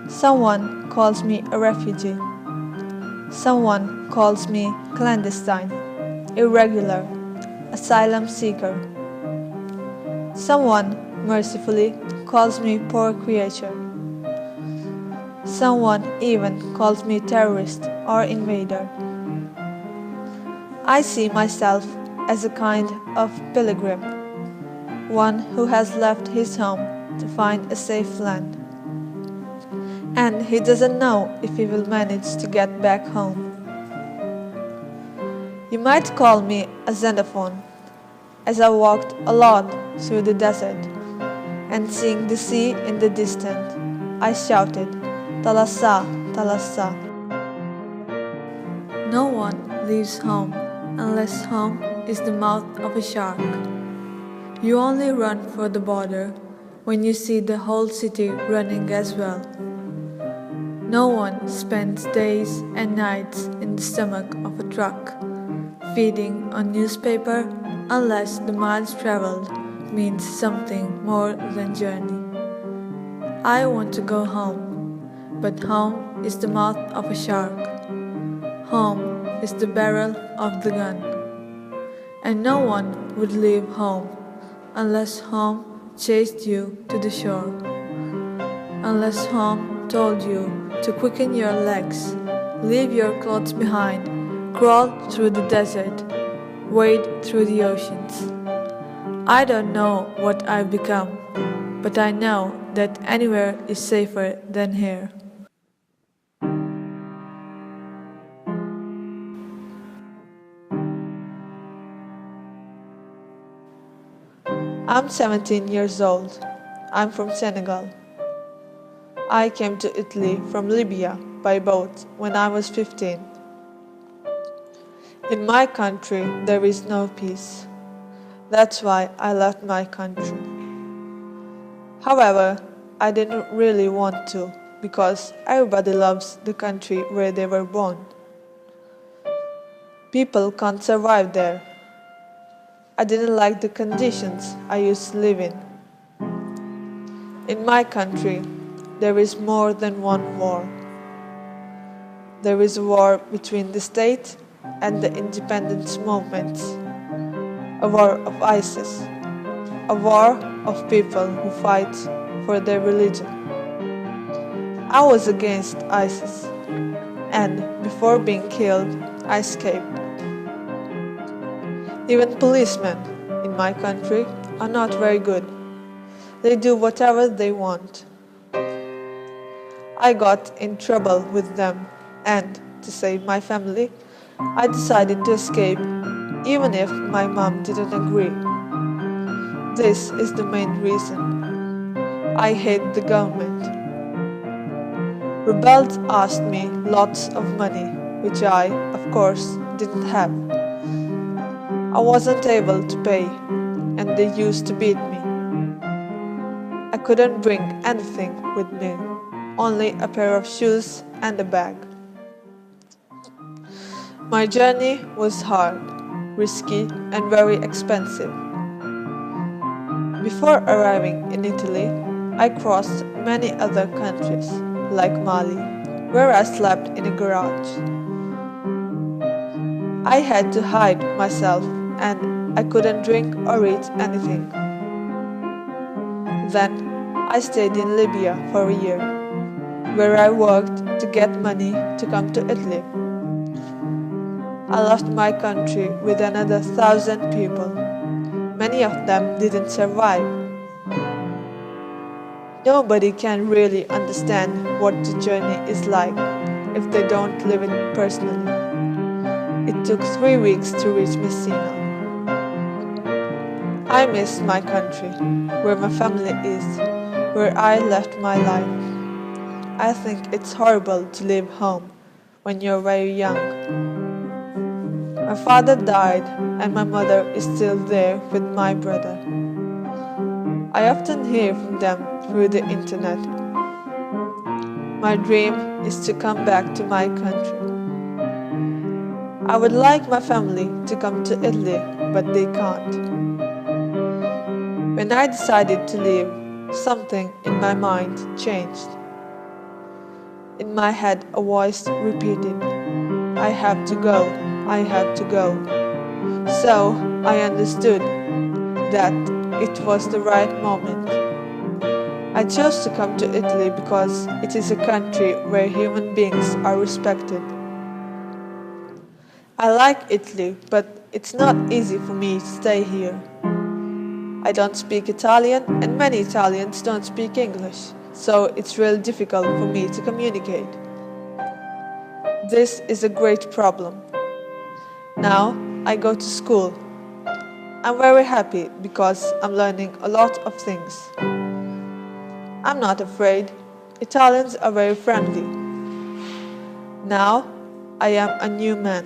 Someone calls me a refugee. Someone calls me clandestine, irregular, asylum seeker. Someone mercifully calls me poor creature. Someone even calls me terrorist or invader. I see myself as a kind of pilgrim, one who has left his home to find a safe land. And he doesn't know if he will manage to get back home. You might call me a xenophone, as I walked alone through the desert, and seeing the sea in the distance, I shouted, "Thalassa, Thalassa." No one leaves home unless home is the mouth of a shark. You only run for the border when you see the whole city running as well. No one spends days and nights in the stomach of a truck, feeding on newspaper unless the miles traveled means something more than journey. I want to go home, but home is the mouth of a shark. Home is the barrel of the gun. And no one would leave home unless home chased you to the shore. Unless home told you to quicken your legs, leave your clothes behind, crawl through the desert, wade through the oceans. I don't know what I've become, but I know that anywhere is safer than here. I'm 17 years old. I'm from Senegal. I came to Italy from Libya by boat when I was 15. In my country, there is no peace. That's why I left my country. However, I didn't really want to, because everybody loves the country where they were born. People can't survive there. I didn't like the conditions I used to live in. In my country, there is more than one war. There is a war between the state and the independence movements, a war of ISIS, a war of people who fight for their religion. I was against ISIS, and before being killed, I escaped. Even policemen in my country are not very good. They do whatever they want. I got in trouble with them, and to save my family, I decided to escape, even if my mom didn't agree. This is the main reason. I hate the government. Rebels asked me lots of money, which I, of course, didn't have. I wasn't able to pay, and they used to beat me. I couldn't bring anything with me, only a pair of shoes and a bag. My journey was hard, risky, and very expensive. Before arriving in Italy, I crossed many other countries, like Mali, where I slept in a garage. I had to hide myself, and I couldn't drink or eat anything. Then I stayed in Libya for a year, where I worked to get money to come to Italy. I left my country with another 1,000 people. Many of them didn't survive. Nobody can really understand what the journey is like if they don't live it personally. It took 3 weeks to reach Messina. I miss my country, where my family is, where I left my life. I think it's horrible to leave home when you're very young. My father died, and my mother is still there with my brother. I often hear from them through the internet. My dream is to come back to my country. I would like my family to come to Italy, but they can't. When I decided to leave, something in my mind changed. In my head, a voice repeated, "I have to go, I have to go." So I understood that it was the right moment. I chose to come to Italy because it is a country where human beings are respected. I like Italy, but it's not easy for me to stay here. I don't speak Italian, and many Italians don't speak English, so it's really difficult for me to communicate. This is a great problem. Now I go to school. I'm very happy because I'm learning a lot of things. I'm not afraid. Italians are very friendly. Now I am a new man.